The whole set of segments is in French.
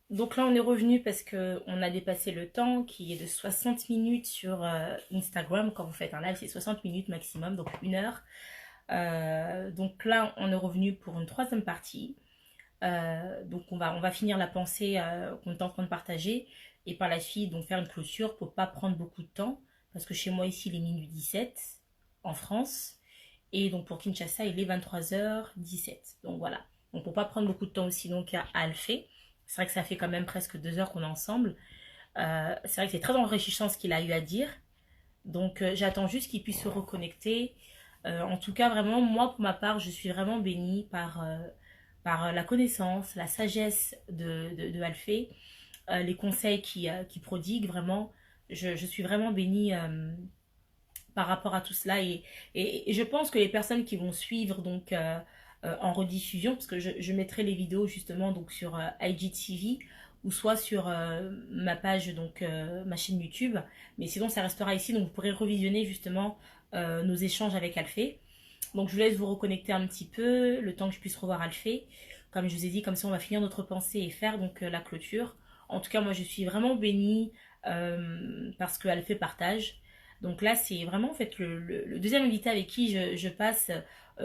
Donc là, on est revenu parce que on a dépassé le temps qui est de 60 minutes sur Instagram. Quand vous faites un live, c'est 60 minutes maximum, donc 1 heure. Donc là, on est revenu pour une troisième partie. Donc on va finir la pensée qu'on est en train de partager et par la suite donc faire une clôture pour pas prendre beaucoup de temps parce que chez moi ici il est minuit 17 en France et donc pour Kinshasa il est 23h17. Donc voilà. Donc pour pas prendre beaucoup de temps aussi donc à le faire. C'est vrai que ça fait quand même presque 2 heures qu'on est ensemble. C'est vrai que c'est très enrichissant ce qu'il a eu à dire. Donc j'attends juste qu'il puisse se reconnecter. En tout cas, vraiment, moi, pour ma part, je suis vraiment bénie par la connaissance, la sagesse de Alphée, les conseils qui prodigue, vraiment. Je suis vraiment bénie par rapport à tout cela. Et je pense que les personnes qui vont suivre donc en rediffusion, parce que je mettrai les vidéos justement donc sur IGTV ou soit sur ma page, donc ma chaîne YouTube. Mais sinon, ça restera ici, donc vous pourrez revisionner justement nos échanges avec Alphée. Donc je vous laisse vous reconnecter un petit peu, le temps que je puisse revoir Alphée. Comme je vous ai dit, comme ça on va finir notre pensée et faire donc la clôture. En tout cas, moi je suis vraiment bénie parce que Alphée partage. Donc là, c'est vraiment en fait le deuxième invité avec qui je passe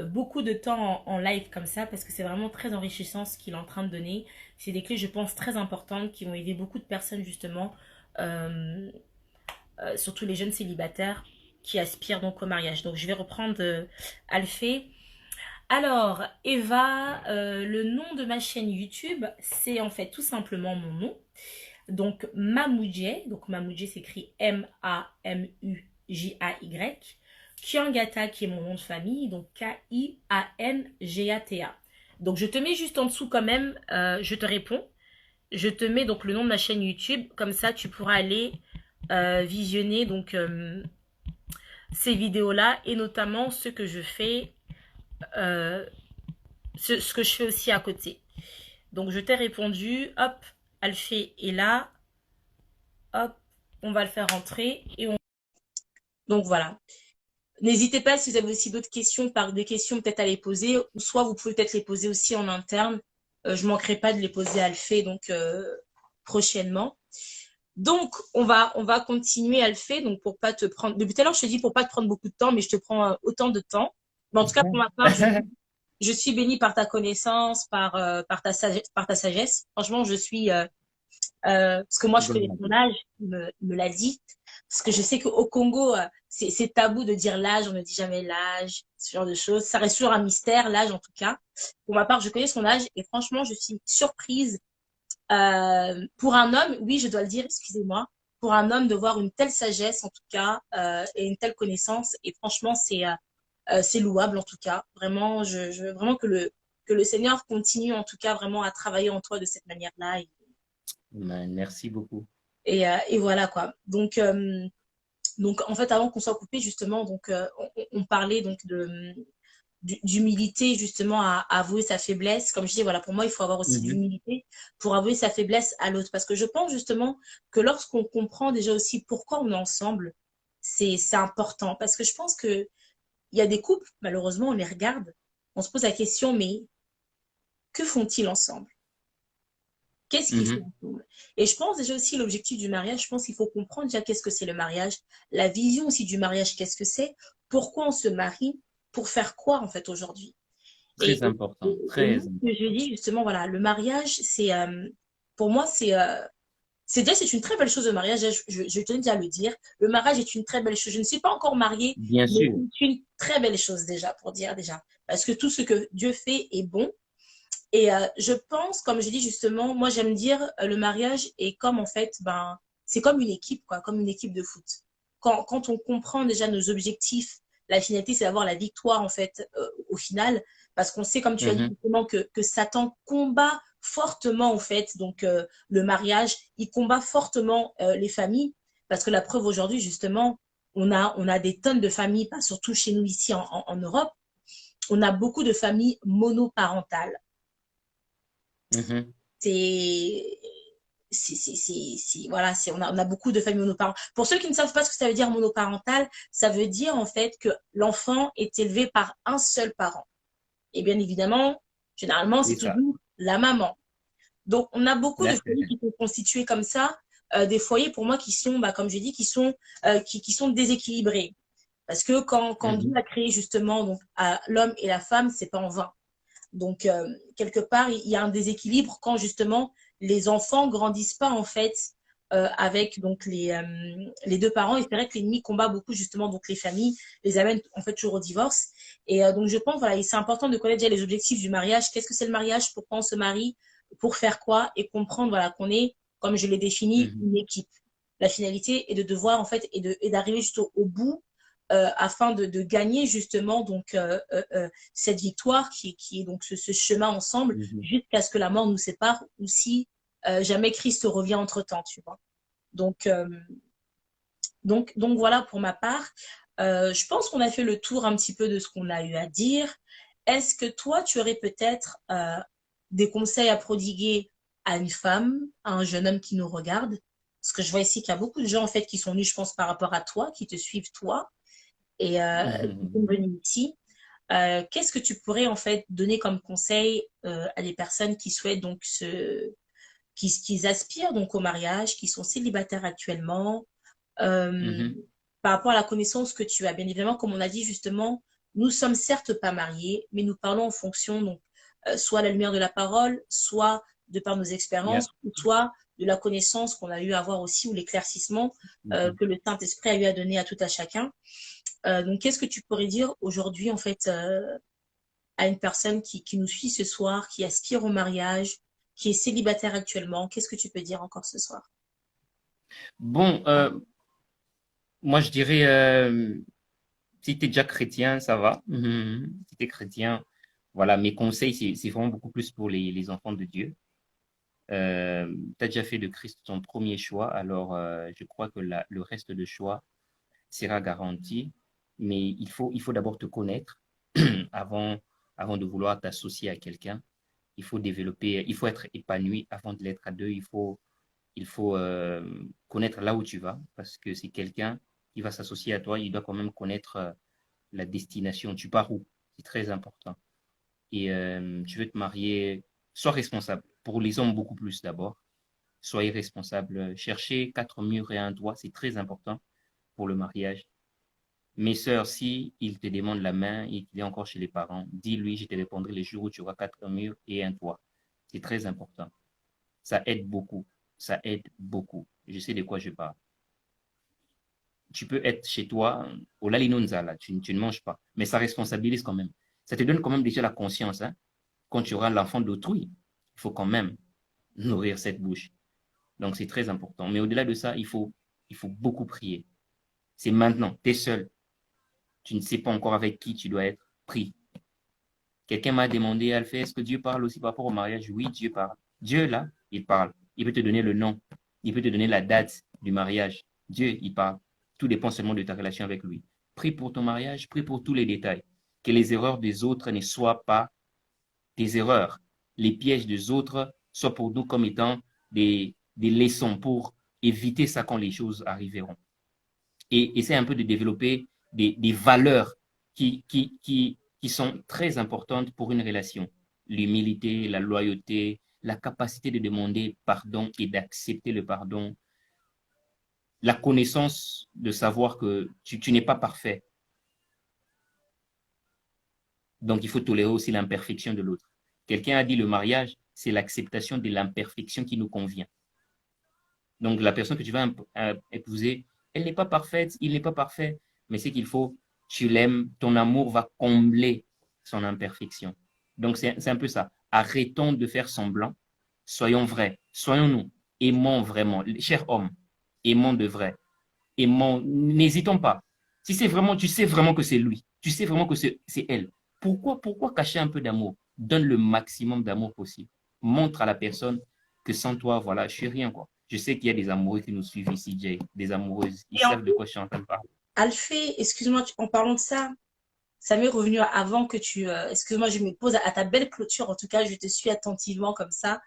beaucoup de temps en live comme ça parce que c'est vraiment très enrichissant ce qu'il est en train de donner. C'est des clés, je pense, très importantes qui vont aider beaucoup de personnes justement, euh, surtout les jeunes célibataires qui aspirent donc au mariage. Donc je vais reprendre Alphée. Alors, Eva, le nom de ma chaîne YouTube, c'est en fait tout simplement mon nom. Donc Mamoudjé, donc Mamoudjé s'écrit Mamujay. Kiangata qui est mon nom de famille, donc Kiangata. Donc je te mets juste en dessous quand même, je te réponds. Je te mets donc le nom de ma chaîne YouTube, comme ça tu pourras aller visionner donc ces vidéos-là et notamment ce que je fais, euh, ce que je fais aussi à côté. Donc je t'ai répondu, hop, Alphée est là, hop, on va le faire rentrer et on... Donc voilà. N'hésitez pas si vous avez aussi d'autres questions, par des questions peut-être à les poser, ou soit vous pouvez peut-être les poser aussi en interne. Je manquerai pas de les poser à Alphée donc prochainement. Donc on va continuer Alphée donc pour pas te prendre. Depuis tout à l'heure je te dis pour pas te prendre beaucoup de temps, mais je te prends autant de temps. Mais en tout cas pour ma part je suis bénie par ta connaissance, par ta sagesse. Franchement je suis parce que moi, je connais ton âge, il me l'a dit. Parce que je sais qu'au Congo, c'est tabou de dire l'âge, on ne dit jamais l'âge, ce genre de choses. Ça reste toujours un mystère, l'âge en tout cas. Pour ma part, je connais son âge et franchement, je suis surprise. Pour un homme, oui, je dois le dire, excusez-moi, pour un homme de voir une telle sagesse en tout cas et une telle connaissance. Et franchement, c'est louable en tout cas. Vraiment, je veux vraiment que le Seigneur continue en tout cas vraiment à travailler en toi de cette manière-là. Merci beaucoup. Et voilà quoi. Donc en fait, avant qu'on soit coupé, justement, donc on parlait donc d'humilité justement à avouer sa faiblesse. Comme je dis, voilà, pour moi, il faut avoir aussi de Mhm. l'humilité pour avouer sa faiblesse à l'autre. Parce que je pense justement que lorsqu'on comprend déjà aussi pourquoi on est ensemble, c'est important. Parce que je pense que il y a des couples, malheureusement, on les regarde, on se pose la question, mais que font-ils ensemble? Qu'est-ce qu'ils font Mhm. ensemble? Et je pense déjà aussi l'objectif du mariage, je pense qu'il faut comprendre déjà qu'est-ce que c'est le mariage, la vision aussi du mariage, qu'est-ce que c'est, pourquoi on se marie, pour faire quoi en fait aujourd'hui. Et, Très et, important, et moi, très ce que je important. dis justement, voilà, le mariage, pour moi, c'est une très belle chose le mariage, je tenais déjà à le dire. Le mariage est une très belle chose. Je ne suis pas encore mariée, Bien mais sûr. c'est une très belle chose déjà, pour dire déjà. Parce que tout ce que Dieu fait est bon. Et je pense, comme je dis justement, moi j'aime dire le mariage est comme en fait, ben, c'est comme une équipe, quoi, comme une équipe de foot. Quand on comprend déjà nos objectifs, la finalité c'est d'avoir la victoire en fait au final, parce qu'on sait, comme tu as dit Mhm. justement, que Satan combat fortement en fait, donc le mariage, il combat fortement les familles, parce que la preuve aujourd'hui justement, on a des tonnes de familles, pas surtout chez nous ici en Europe, on a beaucoup de familles monoparentales. Mhm. C'est voilà, on a beaucoup de familles monoparentales. Pour ceux qui ne savent pas ce que ça veut dire monoparental, ça veut dire en fait que l'enfant est élevé par un seul parent. Et bien évidemment, généralement, c'est C'est ça. toujours la maman. Donc, on a beaucoup de D'accord. foyers qui sont constitués comme ça, des foyers pour moi qui sont, bah, comme j'ai dit, qui sont déséquilibrés. Parce que quand Dieu Mhm, a créé justement donc, l'homme et la femme, c'est pas en vain. Donc, quelque part, il y a un déséquilibre quand justement les enfants grandissent pas en fait avec donc les deux parents. Et c'est vrai que l'ennemi combat beaucoup justement donc les familles, les amène en fait toujours au divorce. Et donc, je pense, voilà, c'est important de connaître déjà les objectifs du mariage. Qu'est-ce que c'est le mariage? Pourquoi on se marie? Pour faire quoi? Et comprendre, voilà, qu'on est, comme je l'ai défini, mhm, une équipe. La finalité est de devoir en fait et d'arriver juste au bout afin de gagner justement donc cette victoire qui est donc ce chemin ensemble mhm. jusqu'à ce que la mort nous sépare ou si jamais Christ revient entre-temps, tu vois. Donc, donc voilà pour ma part. Je pense qu'on a fait le tour un petit peu de ce qu'on a eu à dire. Est-ce que toi, tu aurais peut-être des conseils à prodiguer à une femme, à un jeune homme qui nous regarde? Parce que je vois ici qu'il y a beaucoup de gens en fait qui sont venus, je pense, par rapport à toi, qui te suivent toi et qui sont Mhm. venus ici. Qu'est-ce que tu pourrais en fait donner comme conseil à des personnes qui souhaitent donc qui aspirent donc au mariage, qui sont célibataires actuellement, euh, Mhm. par rapport à la connaissance que tu as. Bien évidemment, comme on a dit justement, nous sommes certes pas mariés, mais nous parlons en fonction donc soit à la lumière de la parole, soit de par nos Yeah. expériences, ou soit de la connaissance qu'on a eu à avoir aussi ou l'éclaircissement Mhm. que le Saint-Esprit a eu à donner à tout à chacun. Donc, qu'est-ce que tu pourrais dire aujourd'hui, en fait, à une personne qui nous suit ce soir, qui aspire au mariage, qui est célibataire actuellement? Qu'est-ce que tu peux dire encore ce soir? Bon, moi je dirais, si tu es déjà chrétien, ça va. Mhm. Si tu es chrétien, voilà, mes conseils, c'est vraiment beaucoup plus pour les enfants de Dieu. Tu as déjà fait de Christ ton premier choix, alors je crois que le reste de choix sera garanti. Mais il faut d'abord te connaître avant, avant de vouloir t'associer à quelqu'un. Il faut développer, il faut être épanoui avant de l'être à deux. Il faut connaître là où tu vas parce que c'est quelqu'un qui va s'associer à toi. Il doit quand même connaître la destination. Tu pars où? C'est très important. Et tu veux te marier, sois responsable. Pour les hommes, beaucoup plus d'abord. Soyez responsable. Cherchez quatre murs et un toit, c'est très important pour le mariage. Mes sœurs, si il te demande la main et qu'il est encore chez les parents, dis-lui, je te répondrai les jours où tu auras quatre murs et un toit. C'est très important. Ça aide beaucoup. Ça aide beaucoup. Je sais de quoi je parle. Tu peux être chez toi, au Lalinonza, là, tu ne manges pas, mais ça responsabilise quand même. Ça te donne quand même déjà la conscience, hein. Quand tu auras l'enfant d'autrui, il faut quand même nourrir cette bouche. Donc, c'est très important. Mais au-delà de ça, il faut beaucoup prier. C'est maintenant, tu es seul. Tu ne sais pas encore avec qui tu dois être. Prie. Quelqu'un m'a demandé, Alphée, est-ce que Dieu parle aussi par rapport au mariage? Oui, Dieu parle. Dieu, là, il parle. Il peut te donner le nom. Il peut te donner la date du mariage. Dieu, il parle. Tout dépend seulement de ta relation avec lui. Prie pour ton mariage, prie pour tous les détails. Que les erreurs des autres ne soient pas tes erreurs. Les pièges des autres soient pour nous comme étant des leçons pour éviter ça quand les choses arriveront. Et essaie un peu de développer des valeurs qui sont très importantes pour une relation. L'humilité, la loyauté, la capacité de demander pardon et d'accepter le pardon, la connaissance de savoir que tu n'es pas parfait. Donc, il faut tolérer aussi l'imperfection de l'autre. Quelqu'un a dit le mariage, c'est l'acceptation de l'imperfection qui nous convient. Donc, la personne que tu vas épouser, elle n'est pas parfaite, il n'est pas parfait, mais c'est qu'il faut, tu l'aimes, ton amour va combler son imperfection. Donc, c'est un peu ça. Arrêtons de faire semblant, soyons vrais, soyons-nous, aimons vraiment. Cher homme, aimons de vrai, aimons, n'hésitons pas. Si c'est vraiment, tu sais vraiment que c'est lui, tu sais vraiment que c'est elle, pourquoi cacher un peu d'amour? Donne le maximum d'amour possible. Montre à la personne que sans toi, voilà, je suis rien, quoi. Je sais qu'il y a des amoureux qui nous suivent ici, Jay, des amoureuses. Ils Et en savent de plus, quoi je suis en train de parler. Alphée, excuse-moi, en parlant de ça, ça m'est revenu avant que tu... excuse-moi, je me pose à ta belle clôture. En tout cas, je te suis attentivement comme ça.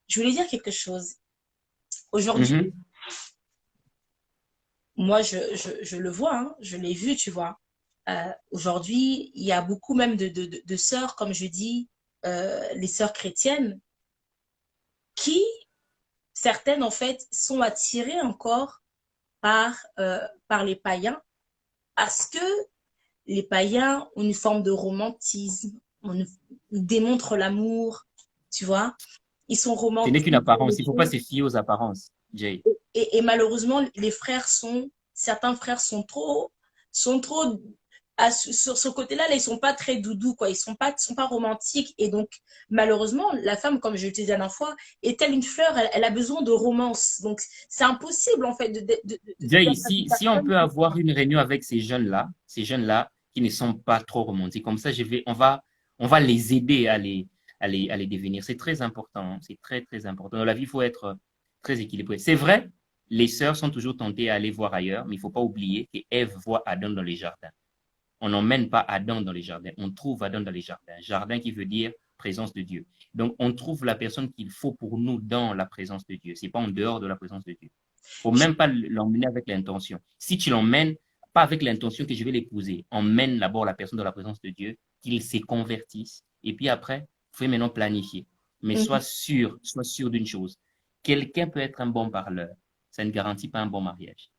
Je voulais dire quelque chose. Aujourd'hui, Mhm, moi, je le vois, hein, je l'ai vu, tu vois. Aujourd'hui, il y a beaucoup même de sœurs, comme je dis, les sœurs chrétiennes, certaines, en fait, sont attirées encore par les païens parce que les païens ont une forme de romantisme, ils démontrent l'amour, tu vois. Ils sont Ce n'est qu'une romantiques. apparence. Il ne faut pas se fier aux apparences, Jay. Et malheureusement, certains frères sont trop, sur ce côté-là, là, ils sont pas très doudous, quoi. Sont pas romantiques. Et donc, malheureusement, la femme, comme je te disais la dernière fois, est telle une fleur, elle a besoin de romance. Donc, c'est impossible, en fait, Jay, d'être avec une si on personne. peut avoir une réunion avec ces jeunes-là qui ne sont pas trop romantiques, comme ça, on va les aider à les devenir. C'est très important. Hein. C'est très, très important. Dans la vie, il faut être très équilibré. C'est vrai, les sœurs sont toujours tentées à aller voir ailleurs, mais il ne faut pas oublier qu'Ève voit Adam dans les jardins. On n'emmène pas Adam dans les jardins, on trouve Adam dans les jardins. Jardin qui veut dire présence de Dieu. Donc, on trouve la personne qu'il faut pour nous dans la présence de Dieu. Ce n'est pas en dehors de la présence de Dieu. Il ne faut même pas l'emmener avec l'intention. Si tu l'emmènes, pas avec l'intention que je vais l'épouser, emmène d'abord la personne dans la présence de Dieu, qu'il se convertisse, et puis après, il faut maintenant planifier. Mais Mhm, sois sûr d'une chose. Quelqu'un peut être un bon parleur, ça ne garantit pas un bon mariage.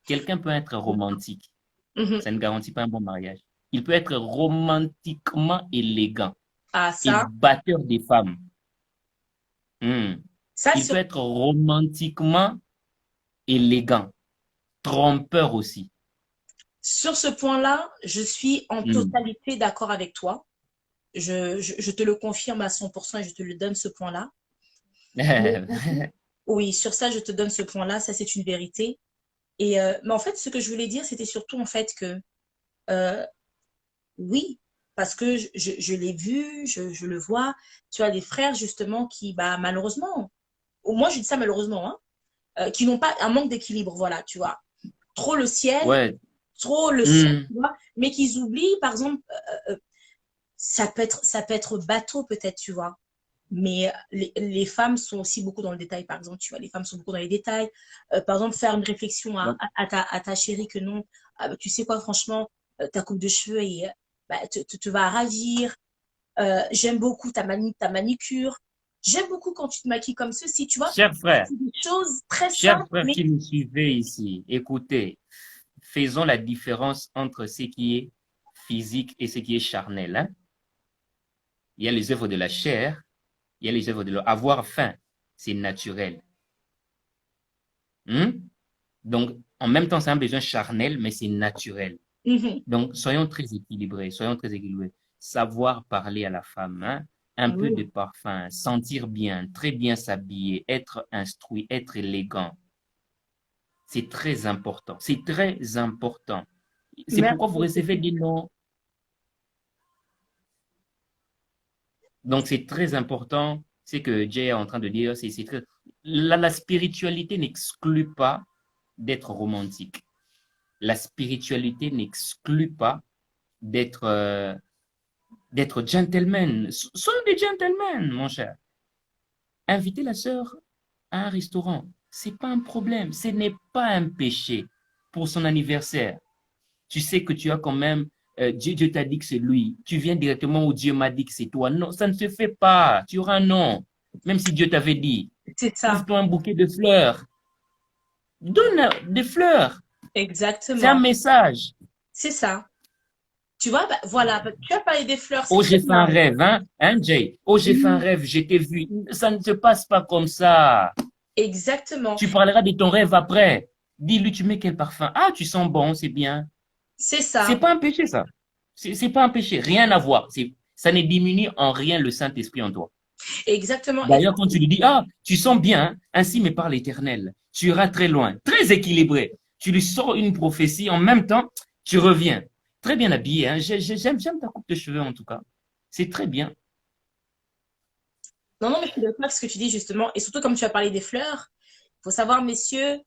Quelqu'un peut être romantique, mhm. ça ne garantit pas un bon mariage. Il peut être romantiquement élégant Ah, et ça, batteur des femmes. Hmm. ça, Il peut sur, être romantiquement élégant, trompeur aussi. sur ce point-là, je suis en Hmm. totalité d'accord avec toi. Je te le confirme à 100% et je te le donne ce point-là. Mais oui, sur ça, je te donne ce point-là. Ça, c'est une vérité. Mais en fait, ce que je voulais dire, c'était surtout en fait que euh, oui, parce que je l'ai vu, je le vois. Tu as des frères justement qui, bah, malheureusement, au moins je dis ça malheureusement, hein, qui n'ont pas un manque d'équilibre, voilà, tu vois. Trop le ciel, Ouais. trop le ciel, Hmm. tu vois, mais qu'ils oublient, par exemple, ça peut être bateau peut-être, tu vois. Mais les femmes sont aussi beaucoup dans le détail, par exemple, tu vois, les femmes sont beaucoup dans les détails. Par exemple, faire une réflexion à ta chérie que non, ah, bah, tu sais quoi, franchement, ta coupe de cheveux bah, te va ravir. J'aime beaucoup ta manicure. J'aime beaucoup quand tu te maquilles comme ceci, tu vois. Chers frères, C'est des choses très chers simples, frères mais qui nous suivez ici, écoutez, faisons la différence entre ce qui est physique et ce qui est charnel. Hein. Il y a les œuvres de la chair, il y a les œuvres de l'eau. Avoir faim, c'est naturel. Hmm? Donc, en même temps, c'est un besoin charnel, mais c'est naturel. mhm, Donc, soyons très équilibrés, soyons très équilibrés. Savoir parler à la femme, hein? Un peu de oui. parfum, sentir bien, très bien s'habiller, être instruit, être élégant. C'est très important. C'est très important. C'est pourquoi Merci vous beaucoup. recevez des noms. Donc, c'est très important. C'est que Jay est en train de dire, c'est très... la spiritualité n'exclut pas d'être romantique. La spiritualité n'exclut pas d'être d'être gentleman. Soyons des gentlemen, mon cher. Inviter la sœur à un restaurant, c'est pas un problème. Ce n'est pas un péché pour son anniversaire. Tu sais que tu as quand même, Dieu t'a dit que c'est lui. Tu viens directement où Dieu m'a dit que c'est toi. Non, ça ne se fait pas. Tu auras un non. Même si Dieu t'avait dit, C'est ça, trouve-toi un bouquet de fleurs. Donne des fleurs. C'est un exactement. message. C'est ça. Tu vois, bah, voilà, bah, tu as parlé des fleurs, c'est Oh, très j'ai fait un bien. rêve, hein, Jay? Oh, j'ai fait un Oui, rêve, je t'ai vu. Ça ne se passe pas comme ça. exactement. Tu parleras de ton rêve après. Dis-lui, tu mets quel parfum? Ah, tu sens bon, c'est bien. C'est C'est ça. pas un péché, ça. C'est pas un péché. Rien à voir. Ça ne diminue en rien le Saint-Esprit en toi. Exactement. Et ça, D'ailleurs, quand tu lui dis, ah, tu sens bien, hein, ainsi me parle l'Éternel, tu iras très loin, très équilibré. Tu lui sors une prophétie, en même temps, tu reviens. Très bien habillé, hein. J'aime ta coupe de cheveux, en tout cas. C'est très bien. non, non, mais je suis d'accord avec ce que tu dis justement. Et surtout, comme tu as parlé des fleurs, il faut savoir, messieurs,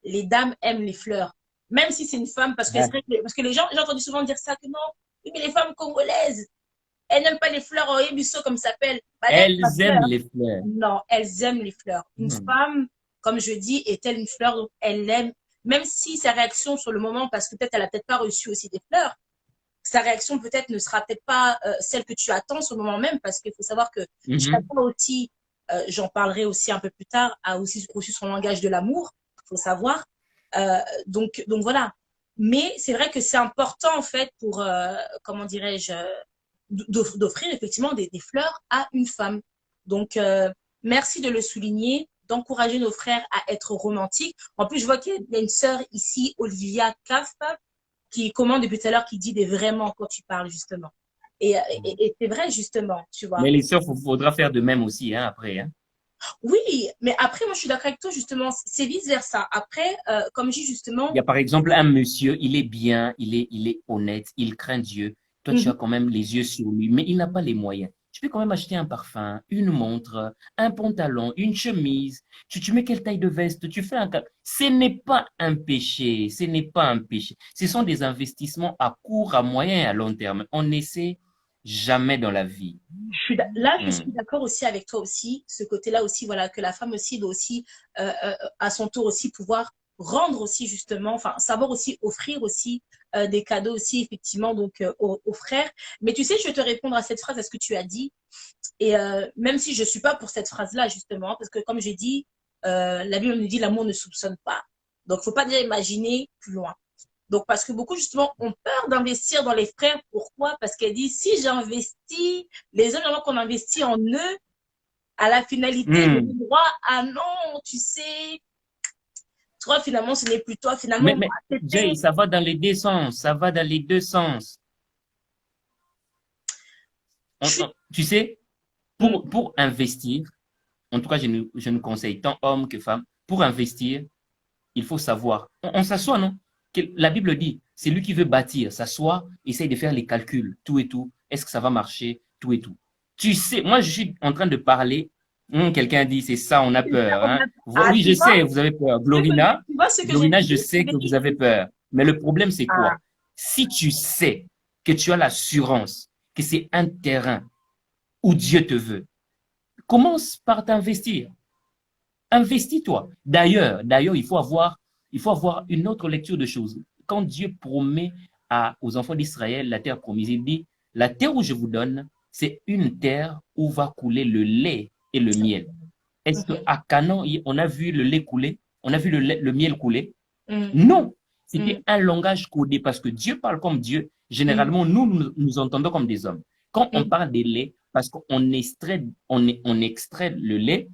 les dames aiment les fleurs. Même si c'est une femme, parce que les gens, j'ai entendu souvent dire ça, que non, oui, mais les femmes congolaises, elles n'aiment pas les fleurs au ébusso, comme ça s'appelle. Bah, n'aiment pas Elles de aiment fleurs. les fleurs. Non, elles aiment les fleurs. Une Hmm. femme, comme je dis, est-elle une fleur, donc elle aime, même si sa réaction sur le moment, parce que peut-être elle a peut-être pas reçu aussi des fleurs, sa réaction peut-être ne sera peut-être pas celle que tu attends sur le moment même, parce qu'il faut savoir que Mhm. chacun aussi, j'en parlerai aussi un peu plus tard, a aussi reçu son langage de l'amour, il faut savoir. Donc voilà. Mais c'est vrai que c'est important, en fait, pour, comment dirais-je, d'offrir effectivement des fleurs à une femme. Donc, merci de le souligner, d'encourager nos frères à être romantiques. En plus, je vois qu'il y a une sœur ici, Olivia Kaff, qui commande depuis tout à l'heure, qui dit des vraiment quand tu parles, justement. Et c'est vrai, justement, tu vois. Mais les sœurs, il faudra faire de même aussi, hein, après. Hein. Oui, mais après, moi, je suis d'accord avec toi, justement, c'est vice-versa. Après, comme je dis Il justement, y a par exemple un monsieur, il est bien, il est honnête, il craint Dieu. Toi, tu mhm, as quand même les yeux sur lui, mais il n'a pas les moyens. Tu peux quand même acheter un parfum, une montre, un pantalon, une chemise. Tu mets quelle taille de veste, tu fais un... Ce n'est pas un péché, ce n'est pas un péché. Ce sont des investissements à court, à moyen et à long terme. On n'essaie jamais dans la vie. là, je suis Hmm. d'accord aussi avec toi aussi, ce côté-là aussi, voilà, que la femme aussi doit aussi, à son tour aussi, pouvoir rendre aussi, justement, enfin, savoir aussi offrir aussi des cadeaux aussi, effectivement, donc aux frères. Mais tu sais, je vais te répondre à cette phrase, à ce que tu as dit. Et même si je suis pas pour cette phrase-là, justement, parce que comme j'ai dit, la Bible nous dit l'amour ne soupçonne pas. Donc, faut pas déjà imaginer plus loin. Donc, parce que beaucoup, justement, ont peur d'investir dans les frères. Pourquoi? Parce qu'elle dit, si j'investis, les hommes, avant qu'on investit en eux, à la finalité, Hmm. j'aurai droit à non, tu sais, toi, finalement, ce n'est plus toi. Finalement, moi, Mais, Jay, c'était... ça va dans les deux sens, ça va dans les deux sens. Je suis... Tu sais, Mm, pour investir, en tout cas, je ne conseille tant homme que femme, pour investir, il faut savoir. On s'assoit, non? La Bible dit, c'est lui qui veut bâtir, s'assoit, essaye de faire les calculs, tout et tout. Est-ce que ça va marcher, tout et tout. Tu sais, moi, je suis en train de parler. Quelqu'un dit, c'est ça, on a peur. Hein. Ah, Oui, je sais, vous avez peur. Glorina, tu vois ce que j'ai Glorina, je dit? sais que vous avez peur. Mais le problème, c'est Ah, quoi? Si tu sais que tu as l'assurance que c'est un terrain où Dieu te veut, commence par t'investir. Investis-toi. D'ailleurs, il faut avoir une autre lecture de choses. Quand Dieu promet aux enfants d'Israël la terre promise, il dit, la terre où je vous donne, c'est une terre où va couler le lait et le miel. Est-ce mhm, qu'à Canaan, on a vu le lait couler? On a vu le miel couler? mm, Non. mm, C'était un langage codé parce que Dieu parle comme Dieu. mm, Généralement, nous entendons comme des hommes. Quand on mm, parle des laits, parce on extrait le lait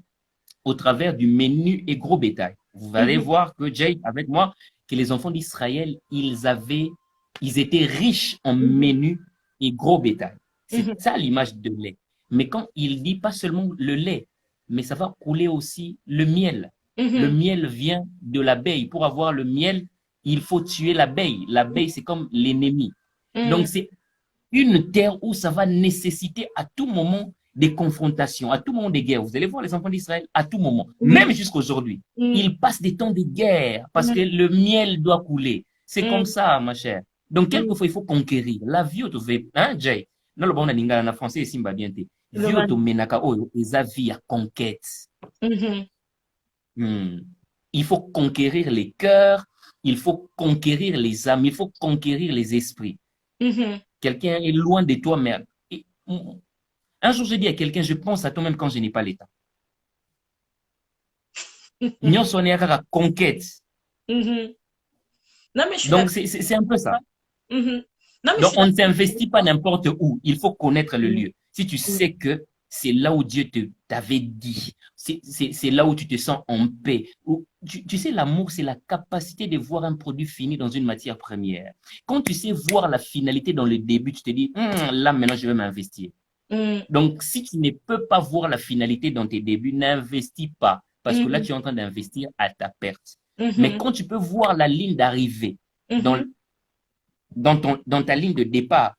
au travers du menu et gros bétail. Vous allez mhm, voir que Jay, avec moi, que les enfants d'Israël, ils étaient riches en mhm, menu et gros bétail. C'est mhm, ça l'image de lait. Mais quand il dit pas seulement le lait, mais ça va couler aussi le miel. Le mhm, miel vient de l'abeille. Pour avoir le miel, il faut tuer l'abeille. L'abeille, c'est comme l'ennemi. mm, Donc, c'est une terre où ça va nécessiter à tout moment des confrontations, à tout moment des guerres. Vous allez voir les enfants d'Israël à tout moment, même oui, jusqu'à aujourd'hui. mm, Ils passent des temps de guerre parce que mm, le miel doit couler. C'est comme mm, ça, ma chère. Donc, mm. quelquefois, il faut conquérir. La vie, tu veux, hein, Jay? Non, le bon, on a français, simba bien te. Le Vie, tu van- menaka, oh, et vie à conquête. Mhm, Hmm. Il faut conquérir les cœurs, il faut conquérir les âmes, il faut conquérir les esprits. mhm. Quelqu'un est loin de toi, mais un jour, j'ai dit à quelqu'un, je pense à toi même quand je n'ai pas l'état. Nyonso on est à la conquête. Mhm. Non, mais je suis Donc, d'accord. c'est un peu ça. Mhm. Non, mais je Donc, suis on ne d'accord avec s'investit pas toi. n'importe où. Il faut connaître le Mhm, lieu. Si tu mhm, sais que c'est là où Dieu t'avait dit, c'est là où tu te sens en paix. Tu sais, l'amour, c'est la capacité de voir un produit fini dans une matière première. Quand tu sais voir la finalité dans le début, tu te dis, là, maintenant, je vais m'investir. mhm, Donc, si tu ne peux pas voir la finalité dans tes débuts, n'investis pas, parce que là, mhm, tu es en train d'investir à ta perte. Mais mhm, quand tu peux voir la ligne d'arrivée dans, mhm, dans ta ligne de départ,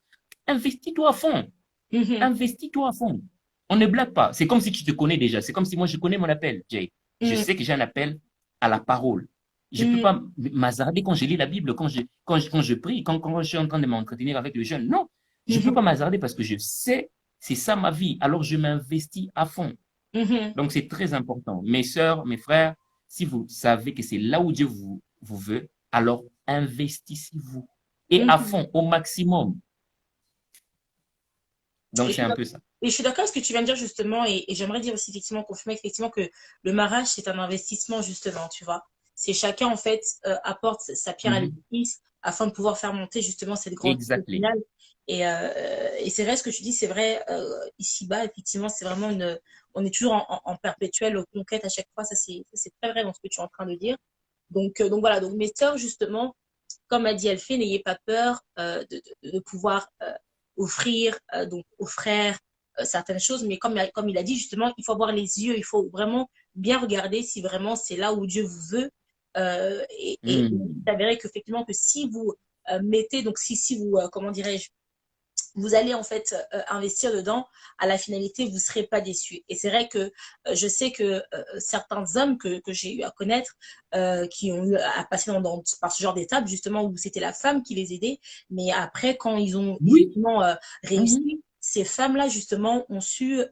investis-toi à fond. mhm, Investis-toi à fond. On ne blague pas. C'est comme si tu te connais déjà. C'est comme si moi, je connais mon appel, Jay. Je mhm, sais que j'ai un appel à la parole. Je ne peux mhm, pas m'hasarder quand je lis la Bible, quand je prie, quand je suis en train de m'entretenir avec le jeune. Non, je ne peux mhm, pas m'hasarder parce que je sais, c'est ça ma vie. Alors, je m'investis à fond. mhm. Donc, c'est très important. Mes sœurs, mes frères, si vous savez que c'est là où Dieu vous veut, alors investissez-vous. Et à Mhm. fond, au maximum. Et Donc, je c'est suis un d'ac- peu ça. je suis d'accord avec ce que tu viens de dire justement, et j'aimerais dire aussi effectivement, confirmer effectivement que le mariage, c'est un investissement justement, tu vois. C'est chacun en fait apporte sa pierre à Mhm. l'édifice afin de pouvoir faire monter justement cette grande au Exactly. final. Et c'est vrai ce que tu dis, c'est vrai, ici-bas, effectivement, c'est vraiment on est toujours en perpétuelle conquête à chaque fois, ça c'est très vrai dans ce que tu es en train de dire. Donc voilà, donc mes sœurs, justement, comme a dit Elfie, n'ayez pas peur de pouvoir offrir donc aux frères certaines choses, mais comme il a dit justement, il faut avoir les yeux, il faut vraiment bien regarder si vraiment c'est là où Dieu vous veut. Et il Mhm. s'avérait qu'effectivement que si vous mettez, donc si vous, comment dirais-je, vous allez en fait investir dedans, à la finalité, vous ne serez pas déçus. Et c'est vrai que je sais que certains hommes que j'ai eu à connaître, qui ont eu à passer par ce genre d'étape, justement, où c'était la femme qui les aidait, mais après, quand ils ont Oui. effectivement Mhm. réussi, ces femmes-là, justement, ont su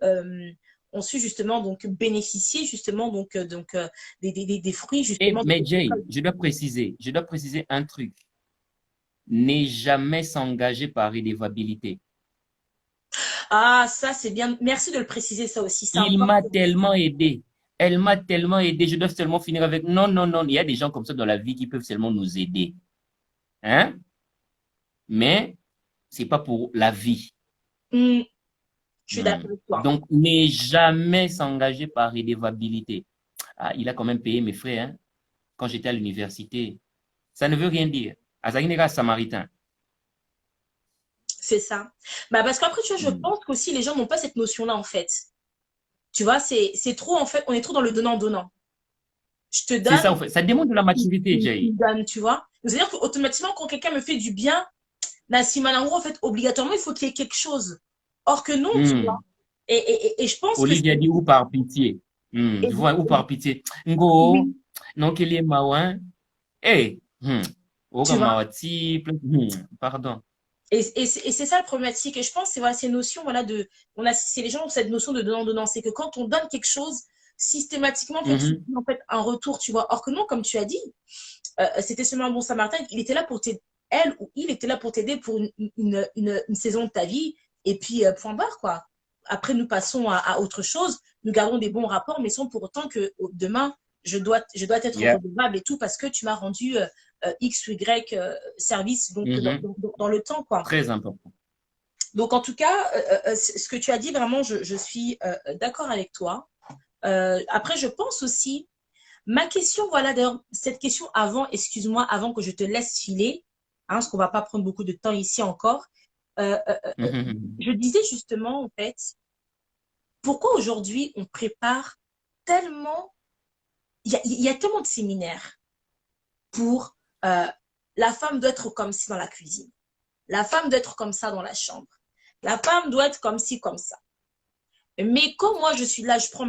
justement donc bénéficier justement des fruits Et, justement de mais cette Jay, école. je dois préciser un truc. Ne jamais s'engager par redevabilité. Ah, ça c'est bien. Merci de le préciser, ça aussi, c'est Il m'a important. tellement aidé. Elle m'a tellement aidé. Je dois seulement finir avec non, non, non. Il y a des gens comme ça dans la vie qui peuvent seulement nous aider. Hein? Mais c'est pas pour la vie. Hmm, je suis Hmm. d'accord avec toi. Donc, ne jamais s'engager par redevabilité. Ah, il a quand même payé mes frais, hein, quand j'étais à l'université. Ça ne veut rien dire. Azaginera Samaritain. C'est ça. Bah parce qu'après, tu vois, je Hmm. pense qu'aussi les gens n'ont pas cette notion-là, en fait. Tu vois, c'est trop, en fait, on est trop dans le donnant-donnant. Je te C'est donne, ça, en fait. Ça demande de la maturité, tu Jay. me donnes, tu vois. C'est-à-dire qu'automatiquement, quand quelqu'un me fait du bien, Nassim Malangou, en fait, obligatoirement, il faut qu'il y ait quelque chose. Or que non, tu vois. Hmm. Et je pense que c'est... Olivia dit ou par pitié. Hmm. Tu vois, ou par pitié. Ngo, Oui, non qu'il est maouin. Eh, tu Oga vois. mawati, pardon. Et c'est ça le problématique. Et je pense que c'est voilà, ces notions, voilà, c'est les gens qui ont cette notion de donnant-donnant. C'est que quand on donne quelque chose, systématiquement, en fait, tu Mhm, dis, en fait, un retour, tu vois. Or que non, comme tu as dit, c'était seulement un bon samaritain. Il était là pour t'aider, elle ou il était là pour t'aider pour une saison de ta vie. Et puis, point barre, quoi. Après, nous passons à autre chose. Nous gardons des bons rapports, mais sans pour autant que demain, je dois être yeah, redevable et tout parce que tu m'as rendu X ou Y service donc mhm. dans le temps, quoi. Très important. Donc, en tout cas, ce que tu as dit, vraiment, je suis d'accord avec toi. Après, je pense aussi, ma question, voilà, d'ailleurs, cette question avant, excuse-moi, avant que je te laisse filer, hein, parce qu'on va pas prendre beaucoup de temps ici encore. Euh, euh, euh, Mhm. je disais justement, en fait, pourquoi aujourd'hui on prépare tellement, il y a tellement de séminaires pour la femme doit être comme ci dans la cuisine, la femme doit être comme ça dans la chambre, la femme doit être comme ci, comme ça. Mais quand moi je suis là, je prends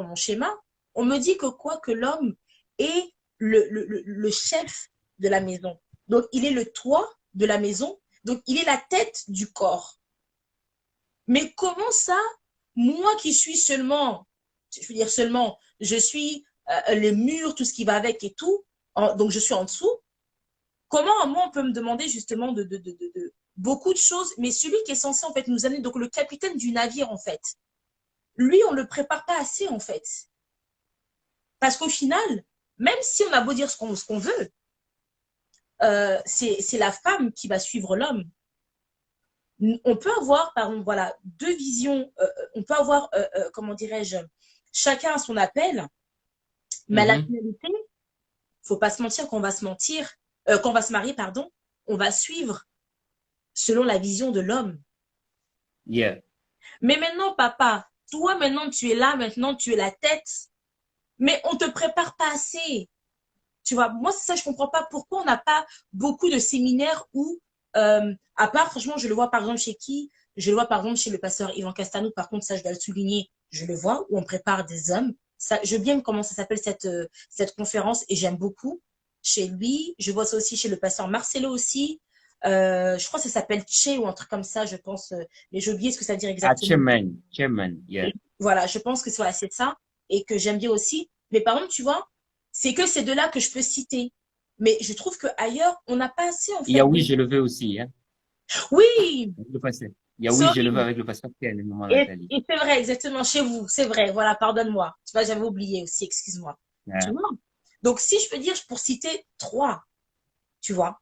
mon schéma, on me dit que quoi que l'homme est le chef de la maison. Donc il est le toit de la maison, donc il est la tête du corps. Mais comment ça, moi qui suis seulement, je veux dire seulement, je suis les murs, tout ce qui va avec et tout, donc je suis en dessous, comment moi on peut me demander justement de beaucoup de choses, mais celui qui est censé en fait nous amener, donc le capitaine du navire en fait, lui, on ne le prépare pas assez, en fait. Parce qu'au final, même si on a beau dire ce qu'on veut, c'est la femme qui va suivre l'homme. On peut avoir, par exemple, voilà, deux visions. On peut avoir, comment dirais-je, chacun a son appel, mais à la Mhm. finalité, faut pas se mentir qu'on va se marier, pardon, on va suivre selon la vision de l'homme. Yeah. Mais maintenant, papa, toi, maintenant, tu es là, maintenant, tu es la tête, mais on te prépare pas assez. Tu vois, moi, c'est ça, je comprends pas pourquoi on n'a pas beaucoup de séminaires où, à part, franchement, je le vois par exemple chez qui? Je le vois par exemple chez le pasteur Yvan Castanou, par contre, ça, je dois le souligner, je le vois, où on prépare des hommes. Ça, je veux bien comment ça s'appelle cette conférence et j'aime beaucoup chez lui. Je vois ça aussi chez le pasteur Marcelo aussi. Je crois que ça s'appelle Che ou un truc comme ça, je pense. Mais j'ai oublié ce que ça veut dire Ah, exactement. chairman, chairman, yeah. Et voilà, je pense que voilà, c'est ça et que j'aime bien aussi. Mais par contre, tu vois, c'est que ces deux-là que je peux citer. Mais je trouve qu'ailleurs, on n'a pas assez en Il y fait. a oui, je le veux aussi, hein. Oui, Je le passais. Il y a C'est oui, je le veux horrible. avec le passeport Ken, le moment Nathalie. Et c'est vrai, exactement, chez vous, c'est vrai. Voilà, pardonne-moi. Tu vois, j'avais oublié aussi, excuse-moi. Tu Ouais. vois? Donc, si je peux dire, pour citer trois, tu vois.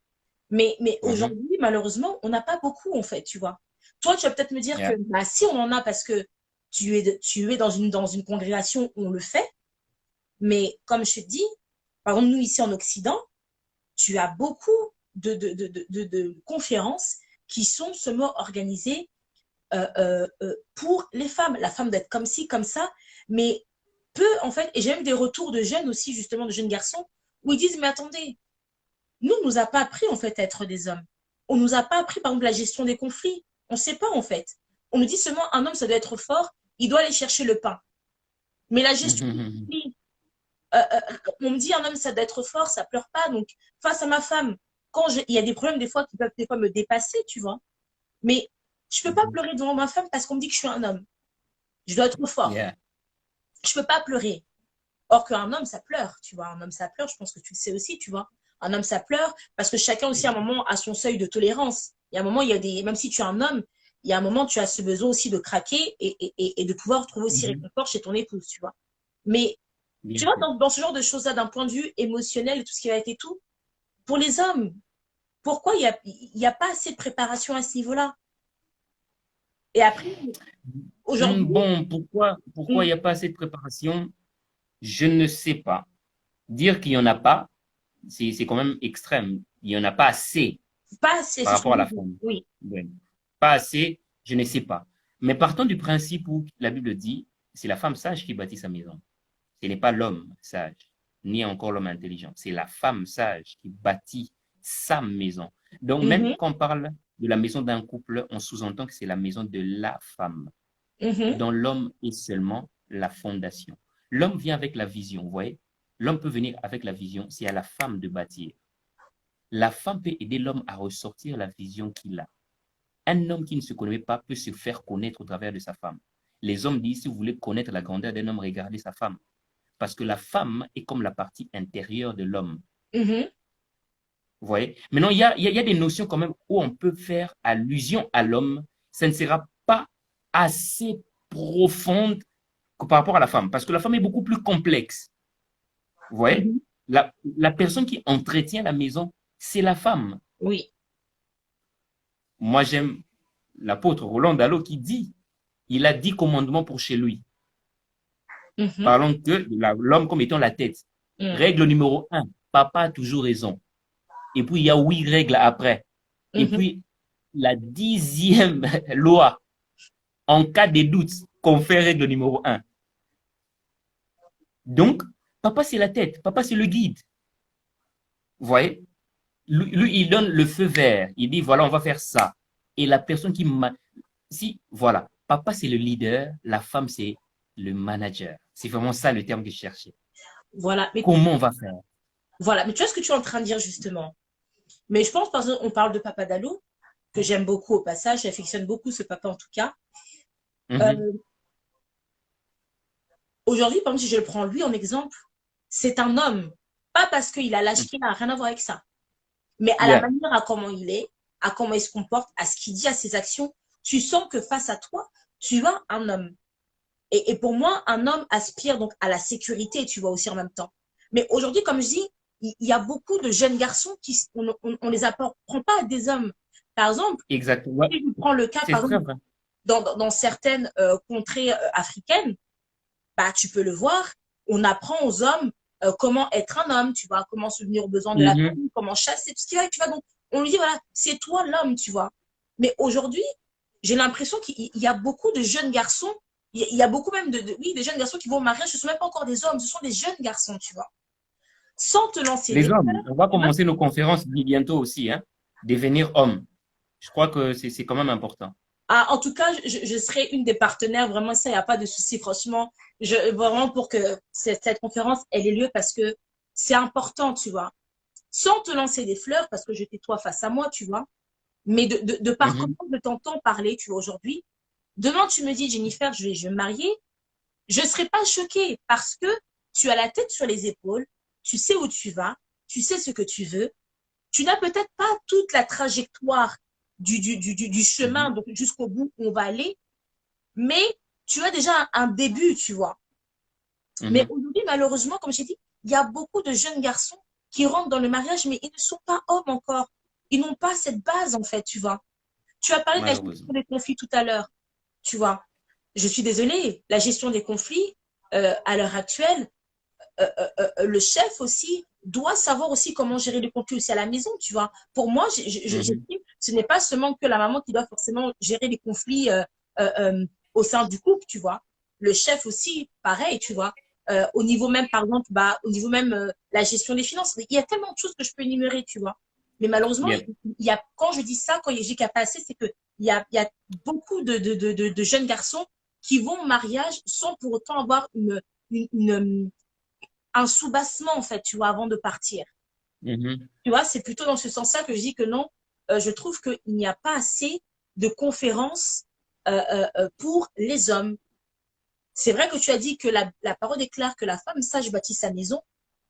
Mais Mhm. aujourd'hui, malheureusement, on n'a pas beaucoup, en fait, tu vois. Toi, tu vas peut-être me dire que, Yeah. bah, si on en a parce que tu es dans une congrégation où on le fait, mais comme je te dis, par exemple, nous, ici en Occident, tu as beaucoup de conférences qui sont seulement organisées pour les femmes. La femme d'être comme ci, comme ça, mais peu, en fait, et j'ai même des retours de jeunes aussi, justement, de jeunes garçons, où ils disent, mais attendez, nous, on nous a pas appris, en fait, à être des hommes. On nous a pas appris, par exemple, la gestion des conflits. On ne sait pas, en fait. On nous dit seulement, un homme, ça doit être fort, il doit aller chercher le pain. Mais la gestion des Mhm. conflits, on me dit, un homme, ça doit être fort, ça pleure pas. Donc, face à ma femme, il y a des problèmes, des fois, qui peuvent, des fois, me dépasser, tu vois. Mais je peux pas Mhm. pleurer devant ma femme parce qu'on me dit que je suis un homme. Je dois être fort. Yeah. Je peux pas pleurer. Or qu'un homme, ça pleure, tu vois. Un homme, ça pleure, je pense que tu le sais aussi, tu vois. Un homme, ça pleure parce que chacun aussi, à un moment, a son seuil de tolérance. Il y a un moment, il y a des, même si tu es un homme, il y a un moment, tu as ce besoin aussi de craquer et de pouvoir trouver aussi Mhm. réconfort chez ton épouse, tu vois. Mais, tu Bien vois, sûr. dans ce genre de choses-là, d'un point de vue émotionnel et tout ce qui va être et tout, pour les hommes, pourquoi il y a pas assez de préparation à ce niveau-là? Et après, aujourd'hui, Bon, pourquoi il n'y a pas assez de préparation? Je ne sais pas. Dire qu'il n'y en a pas, c'est quand même extrême. Il n'y en a pas assez pas assez, par c'est ce rapport qu'on à la dit. femme. Oui. Ouais. Pas assez, je ne sais pas. Mais partons du principe où la Bible dit, c'est la femme sage qui bâtit sa maison. Ce n'est pas l'homme sage, ni encore l'homme intelligent. C'est la femme sage qui bâtit sa maison. Donc, même Mhm, quand on parle de la maison d'un couple, on sous-entend que c'est la maison de la femme, mhm, dont l'homme est seulement la fondation. L'homme vient avec la vision, vous voyez. L'homme peut venir avec la vision, c'est à la femme de bâtir. La femme peut aider l'homme à ressortir la vision qu'il a. Un homme qui ne se connaît pas peut se faire connaître au travers de sa femme. Les hommes disent, si vous voulez connaître la grandeur d'un homme, regardez sa femme. Parce que la femme est comme la partie intérieure de l'homme. mhm. Vous voyez? Maintenant, il y a des notions quand même où on peut faire allusion à l'homme. Ça ne sera pas assez profonde que par rapport à la femme. Parce que la femme est beaucoup plus complexe. Vous voyez? Mhm. La personne qui entretient la maison, c'est la femme. Oui. Moi, j'aime l'apôtre Roland Dallot qui dit, il a 10 commandements pour chez lui. Mhm. Parlons que l'homme comme étant la tête. Mhm. Règle numéro un, papa a toujours raison. Et puis, il y a 8 règles après. Et Mhm. puis, la 10e loi, en cas de doute, qu'on fait règle numéro un. Donc, papa, c'est la tête. Papa, c'est le guide. Vous voyez? Lui, il donne le feu vert. Il dit, voilà, on va faire ça. Et la personne si, voilà. Papa, c'est le leader. La femme, c'est le manager. C'est vraiment ça le terme que je cherchais. Voilà. Mais, Comment on va faire? voilà. Mais tu vois ce que tu es en train de dire justement. Mais je pense, parce qu'on parle de Papa Dallou, que j'aime beaucoup au passage, j'affectionne beaucoup ce papa en tout cas. Mhm. Euh, Aujourd'hui, par exemple, si je le prends lui en exemple, c'est un homme. Pas parce qu'il a l'âge qu'il a, rien à voir avec ça. Mais à la Yeah, manière à comment il est, à comment il se comporte, à ce qu'il dit, à ses actions, tu sens que face à toi, tu as un homme. Et pour moi, un homme aspire donc à la sécurité, tu vois, aussi en même temps. Mais aujourd'hui, comme je dis, il y a beaucoup de jeunes garçons on les apprend pas à des hommes. Par exemple, exactement. Ouais, si je prends le cas, c'est par très exemple, vrai. dans certaines contrées africaines, bah, tu peux le voir, on apprend aux hommes comment être un homme, tu vois, comment subvenir aux besoins de la Mhm. famille, comment chasser, tout ce qui va, tu vois. Donc, on lui dit, voilà, c'est toi l'homme, tu vois. Mais aujourd'hui, j'ai l'impression qu'il y a beaucoup de jeunes garçons, il y a beaucoup même oui, des jeunes garçons qui vont au mariage, ce ne sont même pas encore des hommes, ce sont des jeunes garçons, tu vois. Sans te lancer Les des hommes, fleurs, on va tu vois. commencer nos conférences bientôt aussi, hein. Devenir homme. Je crois que c'est quand même important. Ah, en tout cas, je serai une des partenaires, vraiment, ça, il n'y a pas de souci, franchement. Vraiment, pour que cette conférence, elle ait lieu, parce que c'est important, tu vois. Sans te lancer des fleurs, parce que je toi face à moi, tu vois. Mais de par Mhm. comment je t'entends parler, tu vois, aujourd'hui, demain, tu me dis, Jennifer, je vais me marier, je ne serai pas choquée parce que tu as la tête sur les épaules, tu sais où tu vas, tu sais ce que tu veux, tu n'as peut-être pas toute la trajectoire du chemin Mhm. donc jusqu'au bout où on va aller, mais tu as déjà un début, tu vois. Mais Mhm. aujourd'hui, malheureusement, comme j'ai dit, il y a beaucoup de jeunes garçons qui rentrent dans le mariage, mais ils ne sont pas hommes encore. Ils n'ont pas cette base, en fait, tu vois. Tu as parlé de la gestion Malheureusement. des conflits tout à l'heure, tu vois. Je suis désolée, la gestion des conflits, à l'heure actuelle, le chef aussi doit savoir aussi comment gérer les conflits aussi à la maison, tu vois. Pour moi, Mhm. ce n'est pas seulement que la maman qui doit forcément gérer les conflits au sein du couple, tu vois. Le chef aussi, pareil, tu vois. Au niveau même, par exemple, bah, au niveau même la gestion des finances. Il y a tellement de choses que je peux énumérer, tu vois. Mais malheureusement, Yep. il y a, quand je dis ça, quand je dis qu'il n'y a pas assez, c'est que il y a beaucoup de jeunes garçons qui vont au mariage sans pour autant avoir un soubassement, en fait, tu vois, avant de partir. Mhm. Tu vois, c'est plutôt dans ce sens-là que je dis que non, je trouve qu'il n'y a pas assez de conférences pour les hommes. C'est vrai que tu as dit que la parole déclare que la femme sache bâtir sa maison,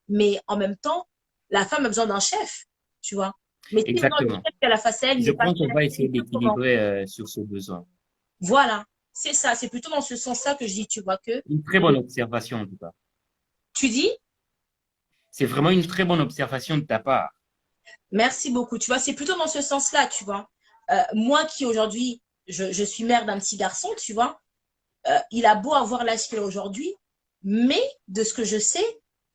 mais en même temps, la femme a besoin d'un chef, tu vois. Mais si maintenant le Exactement. chef qu'elle a face à elle, il Je n'est pas pense qu'on chef, va il essayer fait comment? d'équilibrer sur ce besoin. Voilà, c'est ça, c'est plutôt dans ce sens-là que je dis, tu vois, que Une très bonne observation, en tout cas. tu dis, C'est vraiment une très bonne observation de ta part. merci beaucoup. Tu vois, c'est plutôt dans ce sens-là, tu vois. Moi qui aujourd'hui, je suis mère d'un petit garçon, tu vois, il a beau avoir l'âge qu'il a aujourd'hui, mais de ce que je sais,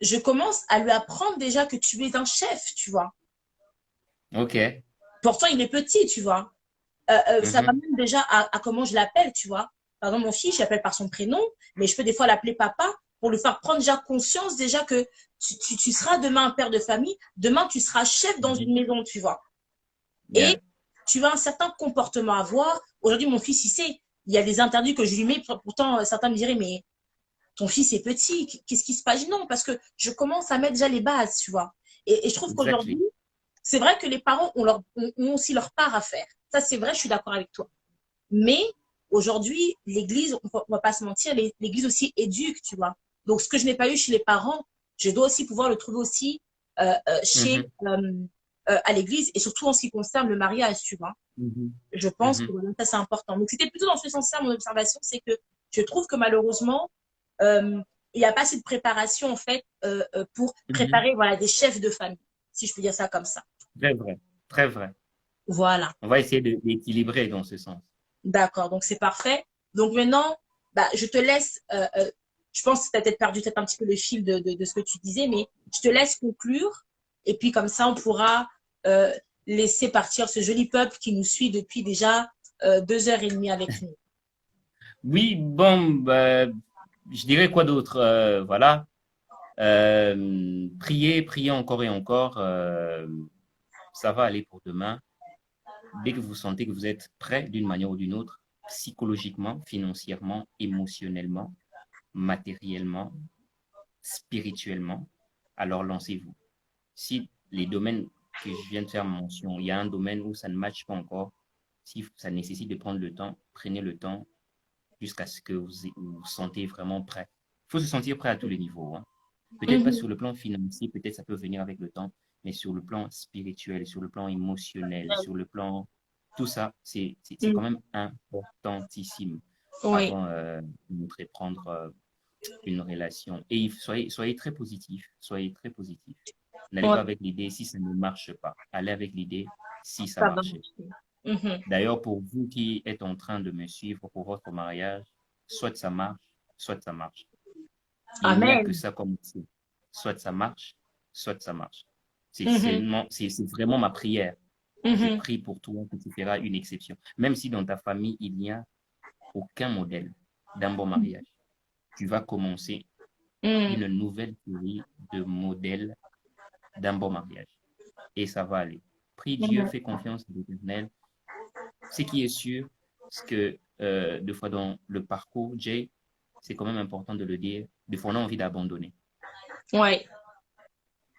je commence à lui apprendre déjà que tu es un chef, tu vois. OK. Pourtant, il est petit, tu vois. Ça va Mhm. même déjà à comment je l'appelle, tu vois. Par exemple, mon fils, je l'appelle par son prénom, mais je peux des fois l'appeler papa pour lui faire prendre déjà conscience déjà que tu seras demain un père de famille, demain tu seras chef dans une Mhm. maison, tu vois. Et Yeah. tu as un certain comportement à avoir. Aujourd'hui, mon fils, il sait, il y a des interdits que je lui mets, pourtant certains me diraient, mais ton fils est petit, qu'est-ce qui se passe? Non, parce que je commence à mettre déjà les bases, tu vois. Et je trouve qu'aujourd'hui, Exactly. c'est vrai que les parents ont aussi leur part à faire. Ça, c'est vrai, je suis d'accord avec toi. Mais aujourd'hui, l'Église, on ne va pas se mentir, l'Église aussi éduque, tu vois. Donc, ce que je n'ai pas eu chez les parents, je dois aussi pouvoir le trouver aussi Mhm. à l'Église et surtout en ce qui concerne le mariage, tu vois. Mhm. Je pense que Mhm. voilà, ça, c'est important. Donc, c'était plutôt dans ce sens-là, mon observation, c'est que je trouve que malheureusement, il n'y a pas assez de préparation, en fait, pour Mhm. préparer voilà, des chefs de famille, si je peux dire ça comme ça. Très vrai. Très vrai. Voilà. On va essayer d'équilibrer dans ce sens. D'accord. Donc, c'est parfait. Donc, maintenant, bah, je te laisse. Je pense que tu as peut-être perdu peut-être un petit peu le fil de ce que tu disais, mais je te laisse conclure. Et puis, comme ça, on pourra euh, laisser partir ce joli peuple qui nous suit depuis déjà 2 heures et demie avec nous. Oui, bon, bah, je dirais quoi d'autre? Voilà. Priez, priez encore et encore. Ça va aller pour demain. Dès que vous sentez que vous êtes prêt d'une manière ou d'une autre, psychologiquement, financièrement, émotionnellement, matériellement, spirituellement, alors lancez-vous. Si les domaines que je viens de faire mention, il y a un domaine où ça ne matche pas encore, si ça nécessite de prendre le temps, prenez le temps jusqu'à ce que vous sentez vraiment prêt. Il faut se sentir prêt à tous les niveaux, hein. Peut-être pas Mhm. sur le plan financier, peut-être ça peut venir avec le temps, mais sur le plan spirituel, sur le plan émotionnel, sur le plan... Tout ça, c'est quand Mhm. même importantissime Oui. avant d'entreprendre une relation. Et soyez très positif, soyez très positif. N'allez Ouais, pas avec l'idée si ça ne marche pas. Allez avec l'idée si ça ça va marchait. marcher. Mhm. D'ailleurs, pour vous qui êtes en train de me suivre pour votre mariage, soit ça marche, soit ça marche. Il n'y a que Amen. ça comme outil. Soit ça marche, soit ça marche. Mhm. C'est vraiment ma prière. Je Mhm. prie pour toi que tu feras une exception. Même si dans ta famille, il n'y a aucun modèle d'un bon mariage, tu vas commencer Mhm. une nouvelle série de modèles d'un bon mariage. Et ça va aller. Prie Dieu, Mhm. fais confiance à l'Éternel. Ce qui est sûr, c'est que des fois dans le parcours, Jay, c'est quand même important de le dire, des fois on a envie d'abandonner. Ouais.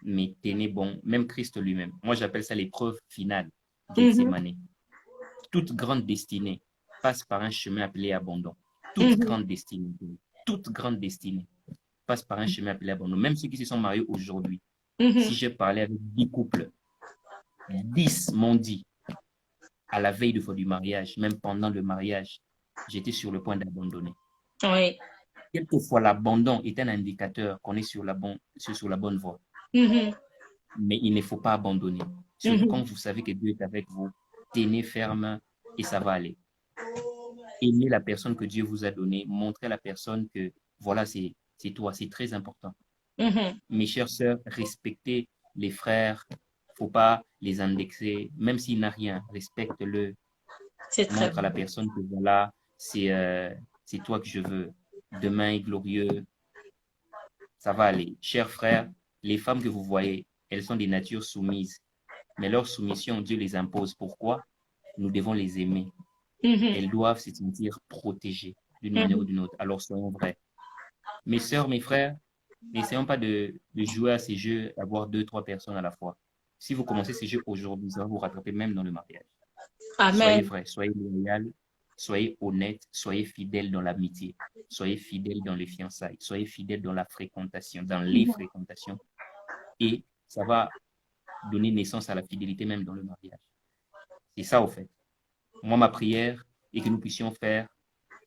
Mais tenez bon, même Christ lui-même. Moi, j'appelle ça l'épreuve finale, Mhm. Gethsemane. Toute grande destinée passe par un chemin appelé abandon. Toute Mhm. grande destinée, toute grande destinée passe par un chemin appelé abandon. Même ceux qui se sont mariés aujourd'hui, si Mhm. j'ai parlé avec 10 couples, 10 m'ont dit à la veille du mariage, même pendant le mariage, j'étais sur le point d'abandonner. Oui. Quelquefois, l'abandon est un indicateur qu'on est sur la bonne voie. Mais il ne faut pas abandonner. Surtout quand vous savez que Dieu est avec vous, tenez ferme et ça va aller. Aimez la personne que Dieu vous a donnée, montrez à la personne que voilà, c'est toi, c'est très important. Mes chères sœurs, respectez les frères, il ne faut pas les indexer, même s'il n'a rien, respecte-le. Montre à la personne que voilà, c'est toi que je veux. Demain est glorieux, ça va aller. Chers frères, les femmes que vous voyez, elles sont des natures soumises, mais leur soumission, Dieu les impose. Pourquoi? Nous devons les aimer. Elles doivent se sentir protégées d'une manière ou d'une autre. Alors soyons vrais. Mes sœurs, mes frères, n'essayons pas de jouer à ces jeux, d'avoir 2-3 personnes à la fois. Si vous commencez ces jeux aujourd'hui, ça va vous rattraper même dans le mariage. Amen. Soyez vrais, soyez loyal, soyez honnête, soyez fidèles dans l'amitié, soyez fidèles dans les fiançailles, soyez fidèles dans la fréquentation, dans les fréquentations. Et ça va donner naissance à la fidélité même dans le mariage. C'est ça, au fait. Moi, ma prière est que nous puissions faire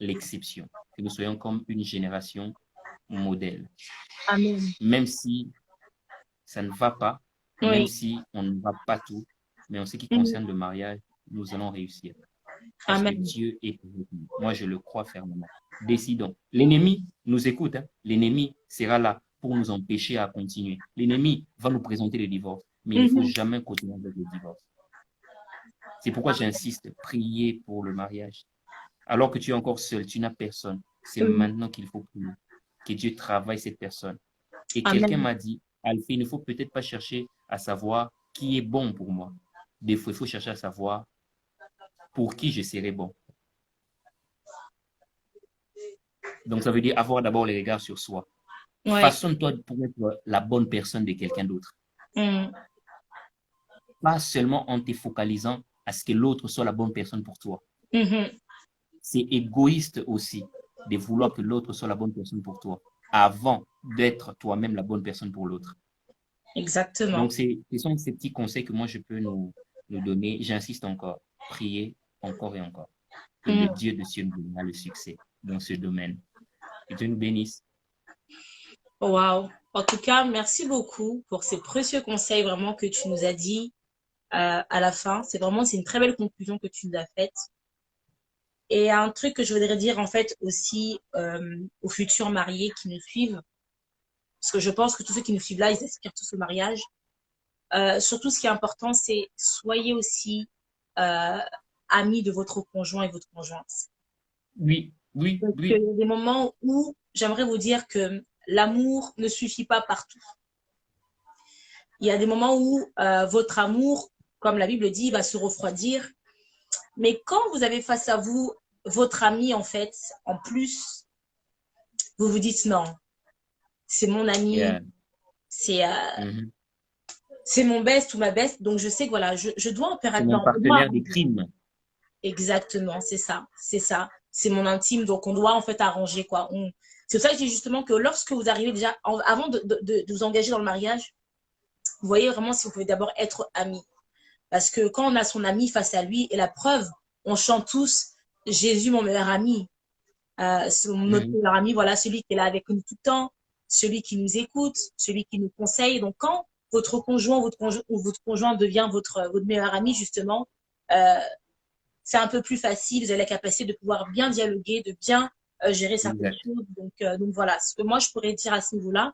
l'exception, que nous soyons comme une génération modèle. Amen. Même si ça ne va pas, même si on ne va pas tout, mais en ce qui concerne le mariage, nous allons réussir. Parce que Dieu est avec nous. Moi, je le crois fermement. Décidons. L'ennemi nous écoute. Hein. L'ennemi sera là pour nous empêcher à continuer. L'ennemi va nous présenter le divorce, mais il ne faut jamais continuer avec le divorce. C'est pourquoi j'insiste, prier pour le mariage. Alors que tu es encore seul, tu n'as personne. C'est maintenant qu'il faut prier. Que Dieu travaille cette personne. Et quelqu'un m'a dit, Alfie, il ne faut peut-être pas chercher à savoir qui est bon pour moi. Des fois, il faut chercher à savoir pour qui je serai bon. Donc, ça veut dire avoir d'abord les regards sur soi. Ouais. Façonne-toi pour être la bonne personne de quelqu'un d'autre. Pas seulement en te focalisant à ce que l'autre soit la bonne personne pour toi. C'est égoïste aussi de vouloir que l'autre soit la bonne personne pour toi avant d'être toi-même la bonne personne pour l'autre. Exactement. Donc, ce sont ces petits conseils que moi, je peux nous donner. J'insiste encore. Priez encore et encore. Que le Dieu de cieux nous donnera le succès dans ce domaine. Que Dieu nous bénisse. Wow. En tout cas, merci beaucoup pour ces précieux conseils vraiment que tu nous as dit à la fin. C'est une très belle conclusion que tu nous as faite. Et un truc que je voudrais dire en fait aussi aux futurs mariés qui nous suivent, parce que je pense que tous ceux qui nous suivent là, ils aspirent tous au mariage. Surtout, ce qui est important, c'est soyez aussi amis de votre conjoint et votre conjointe. Oui. Il y a des moments où j'aimerais vous dire que l'amour ne suffit pas partout. Il y a des moments où votre amour, comme la Bible dit, va se refroidir. Mais quand vous avez face à vous votre ami, en fait, en plus, vous vous dites non, c'est mon ami, c'est mon best ou ma best, donc je sais que voilà, je dois opérer. C'est mon partenaire des crimes. Exactement, c'est ça. C'est mon intime, donc on doit en fait arranger quoi. C'est pour ça que je dis justement que lorsque vous arrivez déjà, avant de vous engager dans le mariage, vous voyez vraiment si vous pouvez d'abord être amis. Parce que quand on a son ami face à lui, et la preuve, on chante tous Jésus, mon meilleur ami. Notre meilleur ami, voilà, celui qui est là avec nous tout le temps, celui qui nous écoute, celui qui nous conseille. Donc, quand votre conjoint ou votre conjoint devient votre meilleur ami, justement, c'est un peu plus facile. Vous avez la capacité de pouvoir bien dialoguer, de bien gérer certaines choses. Donc, voilà, ce que moi, je pourrais dire à ce niveau-là.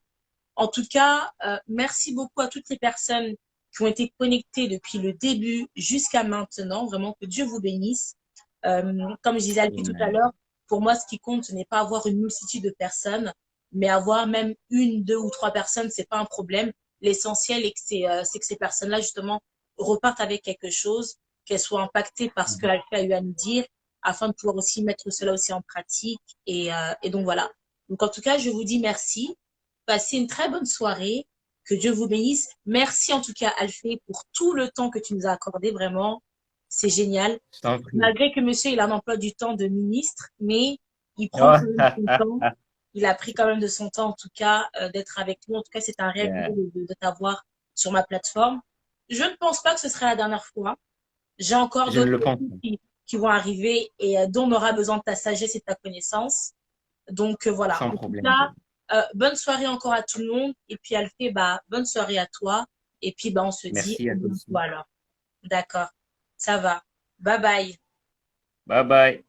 En tout cas, merci beaucoup à toutes les personnes qui ont été connectées depuis le début jusqu'à maintenant. Vraiment, que Dieu vous bénisse. Comme je disais à Alfie tout à l'heure, pour moi, ce qui compte, ce n'est pas avoir une multitude de personnes, mais avoir même 1, 2 ou 3 personnes, c'est pas un problème. L'essentiel est que ces personnes-là, justement, repartent avec quelque chose, qu'elles soient impactées par ce que Alfie a eu à nous dire, afin de pouvoir aussi mettre cela aussi en pratique. Et donc, voilà. Donc, en tout cas, je vous dis merci. Passez une très bonne soirée. Que Dieu vous bénisse. Merci en tout cas, Alfie, pour tout le temps que tu nous as accordé. Vraiment, c'est génial. Malgré que monsieur, il a un emploi du temps de ministre, mais il prend quand même son temps. Il a pris quand même de son temps, en tout cas, d'être avec nous. En tout cas, c'est un réel plaisir de t'avoir sur ma plateforme. Je ne pense pas que ce sera la dernière fois. J'ai encore Je ne d'autres le pense questions pas. qui vont arriver et dont on aura besoin de ta sagesse et de ta connaissance. Donc voilà. Sans En tout problème. cas, bonne soirée encore à tout le monde. Et puis Alphée, bah, bonne soirée à toi. Et puis bah, on se dit Merci à à toi bientôt aussi. alors. D'accord. Ça va. Bye bye. Bye bye.